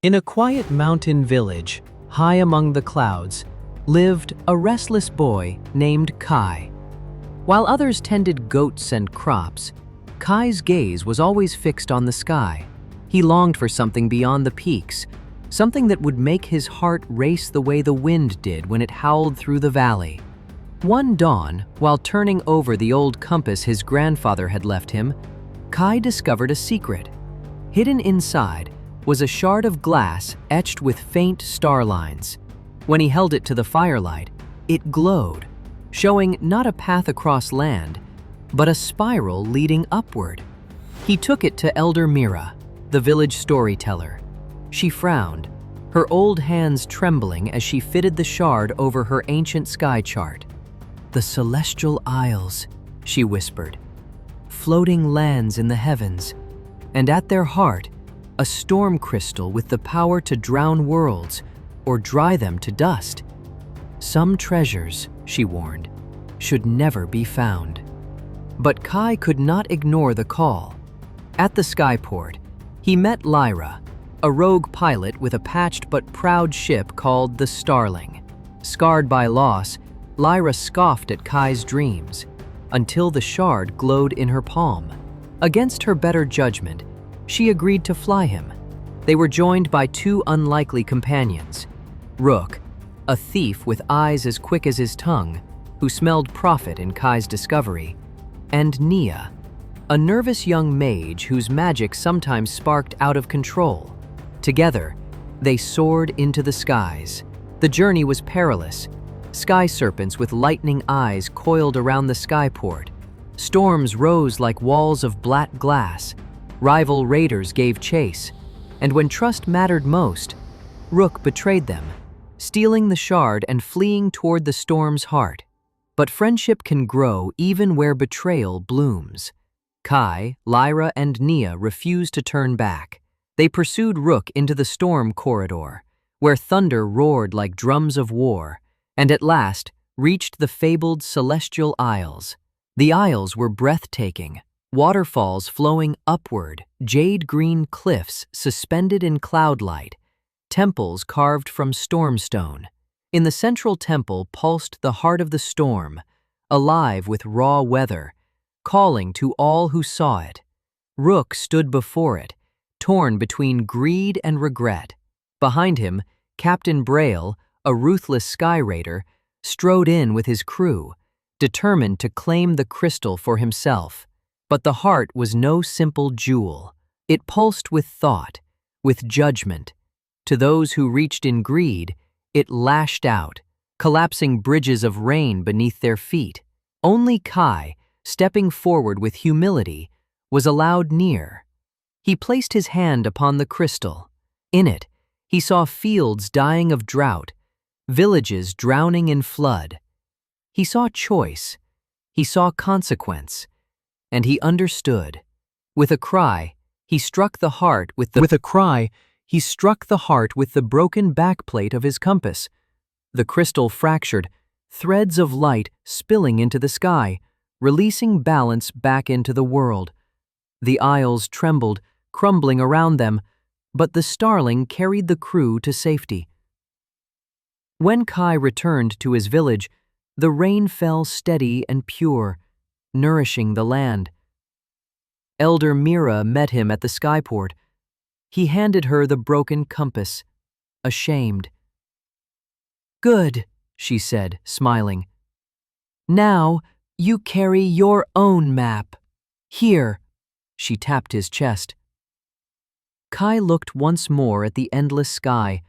In a quiet mountain village, high among the clouds, lived a restless boy named Kai. While others tended goats and crops, Kai's gaze was always fixed on the sky. He longed for something beyond the peaks, something that would make his heart race the way the wind did when it howled through the valley. One dawn, while turning over the old compass his grandfather had left him, Kai discovered a secret. Hidden inside was a shard of glass etched with faint star lines. When he held it to the firelight, it glowed, showing not a path across land, but a spiral leading upward. He took it to Elder Mira, the village storyteller. She frowned, her old hands trembling as she fitted the shard over her ancient sky chart. "The celestial isles," she whispered, "floating lands in the heavens, and at their heart, a storm crystal with the power to drown worlds or dry them to dust. Some treasures," she warned, "should never be found." But Kai could not ignore the call. At the skyport, he met Lyra, a rogue pilot with a patched but proud ship called the Starling. Scarred by loss, Lyra scoffed at Kai's dreams, until the shard glowed in her palm. Against her better judgment, she agreed to fly him. They were joined by two unlikely companions: Rook, a thief with eyes as quick as his tongue, who smelled profit in Kai's discovery, and Nia, a nervous young mage whose magic sometimes sparked out of control. Together, they soared into the skies. The journey was perilous. Sky serpents with lightning eyes coiled around the skyport. Storms rose like walls of black glass. Rival raiders gave chase. And when trust mattered most, Rook betrayed them, stealing the shard and fleeing toward the storm's heart. But friendship can grow even where betrayal blooms. Kai, Lyra, and Nia refused to turn back. They pursued Rook into the storm corridor, where thunder roared like drums of war, and at last reached the fabled celestial isles. The isles were breathtaking, waterfalls flowing upward, jade-green cliffs suspended in cloudlight, temples carved from stormstone. In the central temple pulsed the heart of the storm, alive with raw weather, calling to all who saw it. Rook stood before it, torn between greed and regret. Behind him, Captain Braille, a ruthless sky raider, strode in with his crew, determined to claim the crystal for himself. But the heart was no simple jewel. It pulsed with thought, with judgment. To those who reached in greed, it lashed out, collapsing bridges of rain beneath their feet. Only Kai, stepping forward with humility, was allowed near. He placed his hand upon the crystal. In it, he saw fields dying of drought, villages drowning in flood. He saw choice, he saw consequence, and he understood. With a cry, he struck the heart with the broken backplate of his compass. The crystal fractured, threads of light spilling into the sky, releasing balance back into the world. The isles trembled, crumbling around them, but the Starling carried the crew to safety. When Kai returned to his village, the rain fell steady and pure, nourishing the land. Elder Mira met him at the skyport. He handed her the broken compass, ashamed. "Good," she said, smiling. "Now you carry your own map. Here." She tapped his chest. Kai looked once more at the endless sky,